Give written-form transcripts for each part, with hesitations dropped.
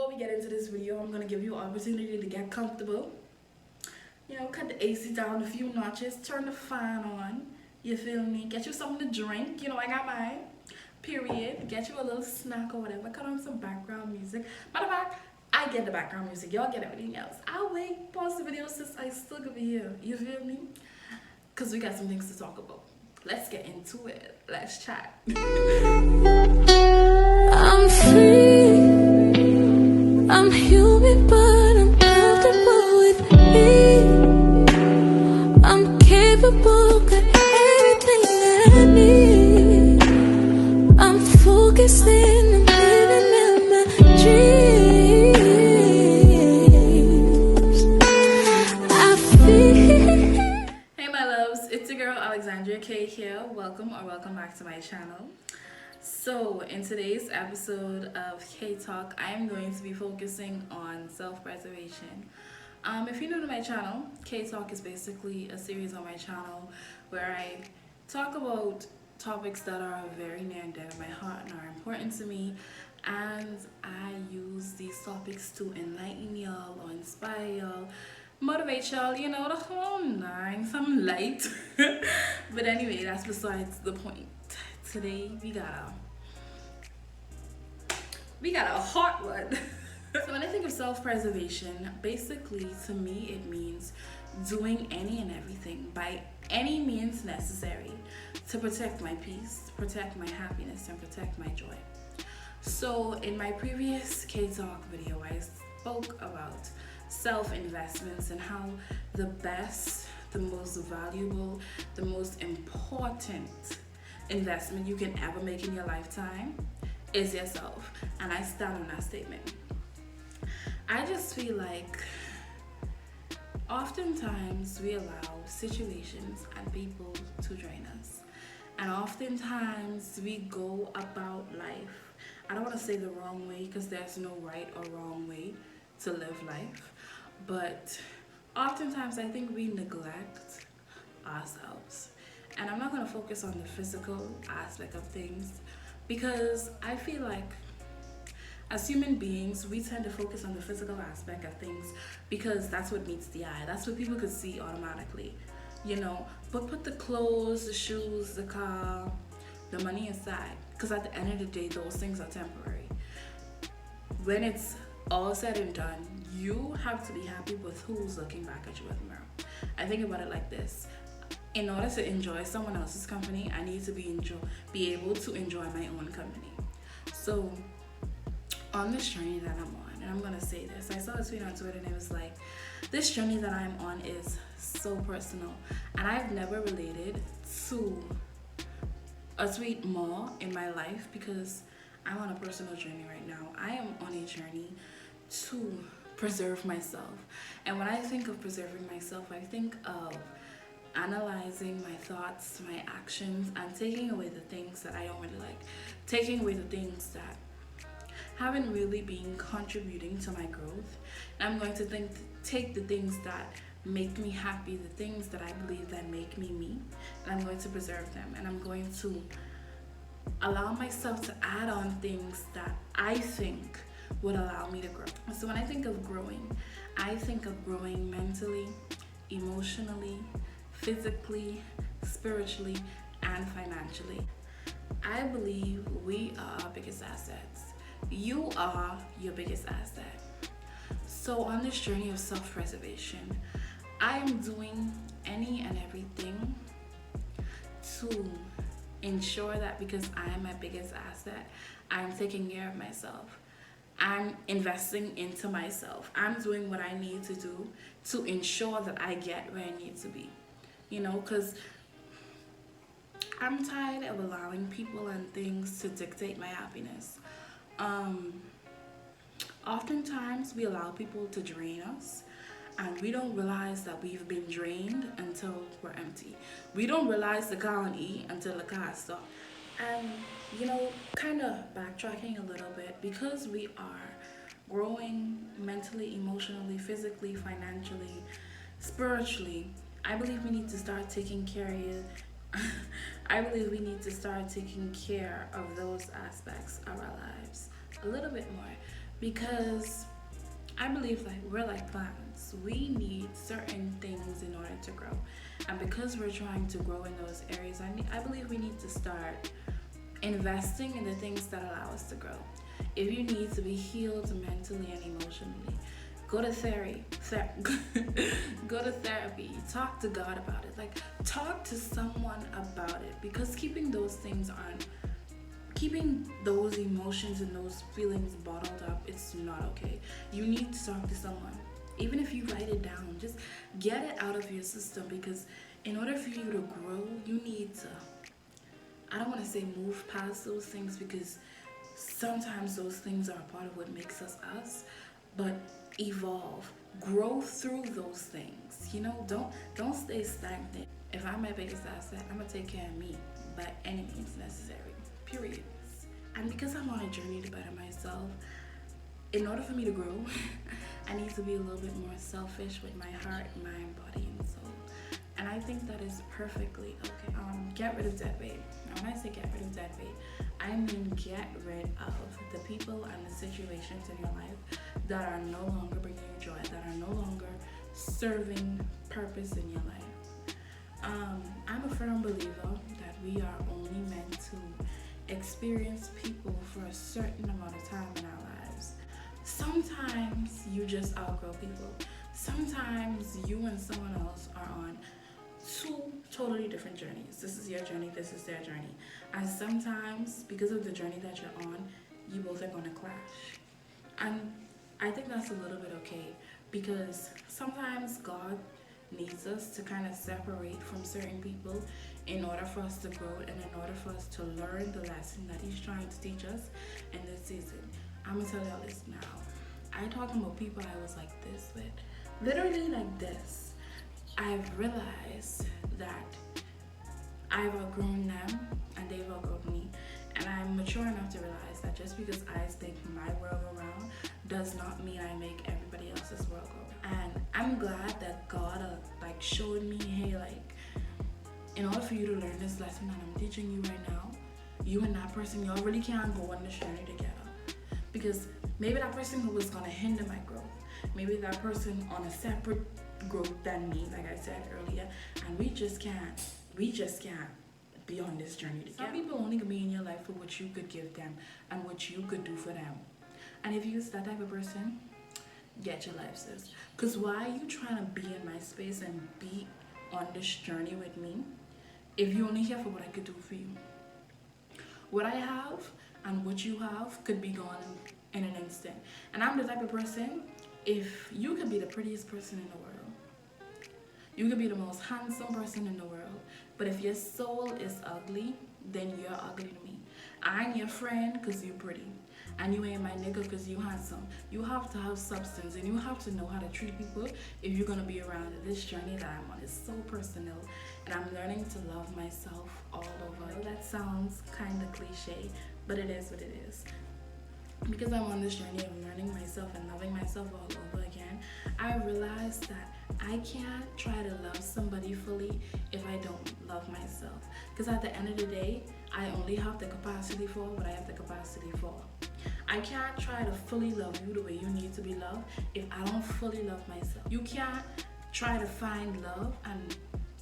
before we get into this video, I'm gonna give you an opportunity to get comfortable. You know, cut the AC down a few notches, turn the fan on, you feel me? Get you something to drink, you know, I got mine. Period. Get you a little snack or whatever, cut on some background music. Matter of fact, I get the background music, y'all get everything else. I'll wait, pause the video since I still gonna be here, you feel me? Because we got some things to talk about. Let's get into it. Let's chat. I'm free, I'm human, but I'm comfortable with me. I'm capable, got everything that I need. I'm focused and I'm living in my dreams. I feel. Hey my loves, it's your girl Alexandria K here. Welcome back to my channel. So in today's episode of KayTalk, I am going to be focusing on self-preservation. If you're new to my channel, KayTalk is basically a series on my channel where I talk about topics that are very near and dear to my heart and are important to me, and I use these topics to enlighten y'all or inspire y'all, motivate y'all, you know, the whole nine, some light. But anyway, that's besides the point. Today we got a hot one. So when I think of self-preservation, basically to me it means doing any and everything by any means necessary to protect my peace, protect my happiness, and protect my joy. So in my previous KayTalk video, I spoke about self-investments and how the best, the most valuable, the most important investment you can ever make in your lifetime is yourself, and I stand on that statement. I just feel like oftentimes we allow situations and people to drain us, and oftentimes we go about life, I don't want to say the wrong way because there's no right or wrong way to live life, but oftentimes I think we neglect ourselves. And I'm not going to focus on the physical aspect of things, because I feel like as human beings, we tend to focus on the physical aspect of things because that's what meets the eye. That's what people could see automatically, you know. But put the clothes, the shoes, the car, the money aside, because at the end of the day, those things are temporary. When it's all said and done, you have to be happy with who's looking back at you in the mirror. I think about it like this. In order to enjoy someone else's company, I need to be able to enjoy my own company. So on this journey that I'm on, and I'm gonna say this, I saw a tweet on Twitter and it was like, this journey that I'm on is so personal, and I've never related to a tweet more in my life because I'm on a personal journey right now. I am on a journey to preserve myself, and when I think of preserving myself, I think of analyzing my thoughts, my actions, and taking away the things that I don't really like, taking away the things that haven't really been contributing to my growth. And I'm going to take the things that make me happy, the things that I believe that make me me, and I'm going to preserve them, and I'm going to allow myself to add on things that I think would allow me to grow. So when I think of growing, I think of growing mentally, emotionally, physically, spiritually, and financially. I believe we are our biggest assets. You are your biggest asset. So on this journey of self-preservation, I am doing any and everything to ensure that because I am my biggest asset, I'm taking care of myself. I'm investing into myself. I'm doing what I need to do to ensure that I get where I need to be. You know, because I'm tired of allowing people and things to dictate my happiness. Oftentimes we allow people to drain us, and we don't realize that we've been drained until we're empty. We don't realize the car on E until the car stops. And you know, kind of backtracking a little bit, because we are growing mentally, emotionally, physically, financially, spiritually, I believe we need to start taking care of I believe we need to start taking care of those aspects of our lives a little bit more, because I believe like we're like plants. We need certain things in order to grow. And because we're trying to grow in those areas, I believe we need to start investing in the things that allow us to grow. If you need to be healed mentally and emotionally, go to therapy. Go to therapy. Talk to God about it. Like, talk to someone about it, because keeping those emotions and those feelings bottled up, it's not okay. You need to talk to someone. Even if you write it down, just get it out of your system, because in order for you to grow, you need to, I don't want to say move past those things, because sometimes those things are a part of what makes us us, but evolve, grow through those things. Don't stay stagnant. If I'm my biggest asset, I'm gonna take care of me by any means necessary. Period. And because I'm on a journey to better myself, in order for me to grow, I need to be a little bit more selfish with my heart, mind, body, and soul. And I think that is perfectly okay. Get rid of dead weight. Now, when I say get rid of dead weight, I mean get rid of the people and the situations in your life that are no longer bringing you joy, that are no longer serving purpose in your life. I'm a firm believer that we are only meant to experience people for a certain amount of time in our lives. Sometimes you just outgrow people. Sometimes you and someone else are on two totally different journeys. This is your journey, this is their journey. And sometimes, because of the journey that you're on, you both are going to clash. And I think that's a little bit okay, because sometimes God needs us to kind of separate from certain people in order for us to grow and in order for us to learn the lesson that He's trying to teach us in this season. I'm going to tell y'all this now. I talking about people I was like this with. Literally like this. I've realized that I've outgrown them and they've outgrown me. And I'm mature enough to realize that just because I think my world around does not mean I make everybody else's world go around. And I'm glad that God showed me, hey, in order for you to learn this lesson that I'm teaching you right now, you and that person, y'all really can't go on this journey together. Because maybe that person who was gonna hinder my growth, maybe that person on a separate growth than me, like I said earlier, and we just can't be on this journey together. Some people only can be in your life for what you could give them and what you could do for them. And if you're that type of person, get your life, sis. Because why are you trying to be in my space and be on this journey with me if you only here for what I could do for you? What I have and what you have could be gone in an instant. And I'm the type of person, if you could be the prettiest person in the world, you could be the most handsome person in the world, but if your soul is ugly, then you're ugly to me. I ain't your friend because you're pretty, and you ain't my nigga because you handsome. You have to have substance, and you have to know how to treat people if you're gonna be around this journey that I'm on. It's so personal, and I'm learning to love myself all over. I know that sounds kind of cliche, but it is what it is. Because I'm on this journey of learning myself and loving myself all over again, I realized that I can't try to love somebody fully if I don't love myself. Because at the end of the day, I only have the capacity for what I have the capacity for. I can't try to fully love you the way you need to be loved if I don't fully love myself. You can't try to find love and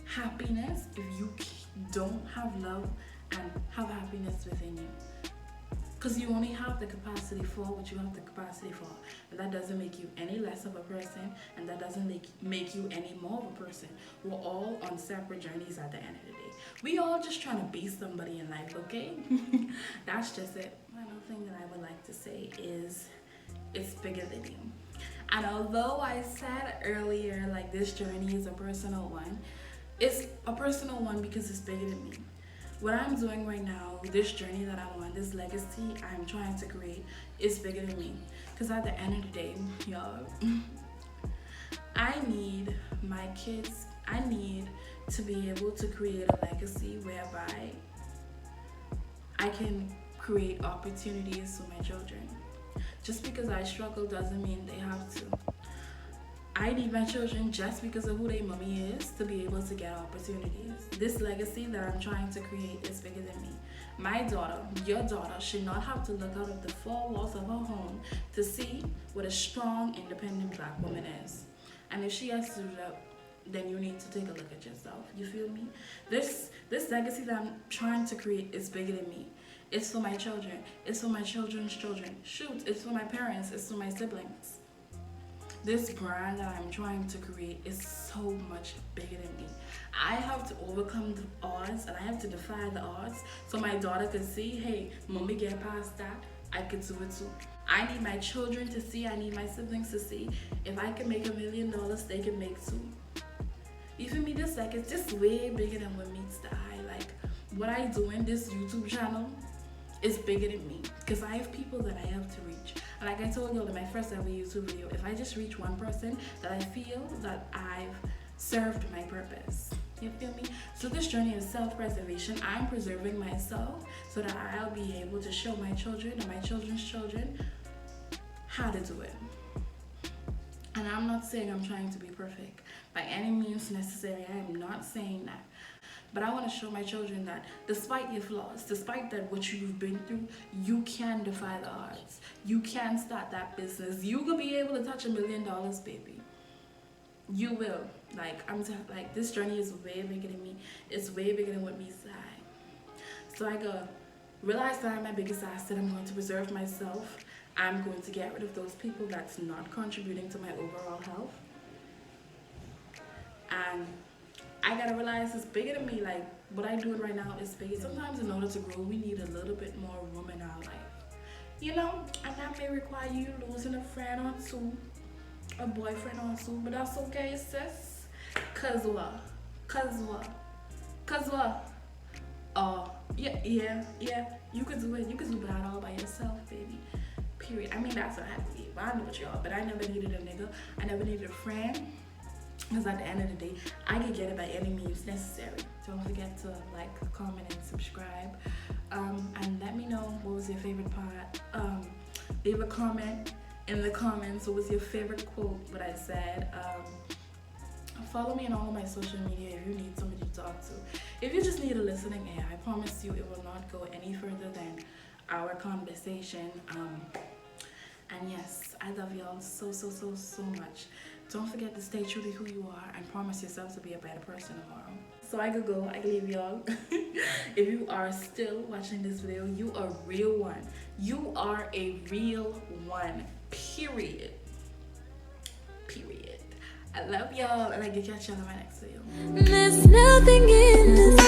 happiness if you don't have love and have happiness within you. Because you only have the capacity for what you have the capacity for. But that doesn't make you any less of a person, and that doesn't make you any more of a person. We're all on separate journeys at the end of the day. We all just trying to be somebody in life, okay? That's just it. Final thing that I would like to say is, it's bigger than you. And although I said earlier, this journey is a personal one, it's a personal one because it's bigger than me. What I'm doing right now, this journey that I'm on, this legacy I'm trying to create, is bigger than me. Because at the end of the day, y'all, I need my kids, I need to be able to create a legacy whereby I can create opportunities for my children. Just because I struggle doesn't mean they have to. I need my children just because of who their mommy is to be able to get opportunities. This legacy that I'm trying to create is bigger than me. My daughter, your daughter, should not have to look out of the four walls of her home to see what a strong, independent black woman is. And if she has to do that, then you need to take a look at yourself. You feel me? This legacy that I'm trying to create is bigger than me. It's for my children. It's for my children's children. Shoot, it's for my parents. It's for my siblings. This brand that I'm trying to create is so much bigger than me. I have to overcome the odds and I have to defy the odds so my daughter can see, hey, mommy get past that, I could do it too. I need my children to see, I need my siblings to see, if I can make $1 million, they can make too. You feel me? This like, it's just way bigger than what meets the eye. Like, what I do in this YouTube channel is bigger than me because I have people that I have to reach. And like I told you in my first ever YouTube video, if I just reach one person, that I feel that I've served my purpose. You feel me? So this journey of self-preservation, I'm preserving myself so that I'll be able to show my children and my children's children how to do it. And I'm not saying I'm trying to be perfect by any means necessary. I am not saying that. But I want to show my children that despite your flaws, despite that what you've been through, you can defy the odds. You can start that business. You will be able to touch $1 million, baby. You will. Like, like this journey is way bigger than me. It's way bigger than what meets the eye. So I go realize that I'm my biggest asset. I'm going to preserve myself. I'm going to get rid of those people that's not contributing to my overall health. And I gotta realize it's bigger than me. Like, what I'm doing right now is bigger. Sometimes in order to grow, we need a little bit more room in our life. You know, and that may require you losing a friend or two, a boyfriend or two, but that's okay, sis. Cause what? Oh, yeah, you could do it. You could do that all by yourself, baby. Period. I mean, that's what I have to be. I know what y'all, but I never needed a nigga. I never needed a friend. Because at the end of the day, I can get it by any means necessary. Don't forget to like, comment, and subscribe. And let me know what was your favorite part. Leave a comment in the comments. What was your favorite quote, what I said. Follow me on all of my social media if you need somebody to talk to. If you just need a listening ear, I promise you it will not go any further than our conversation. And yes, I love y'all so much. Don't forget to stay true to who you are and promise yourself to be a better person tomorrow. So I could go, I can leave y'all. If you are still watching this video, you are a real one. You are a real one, period. I love y'all and I can catch y'all in my next video. There's nothing in this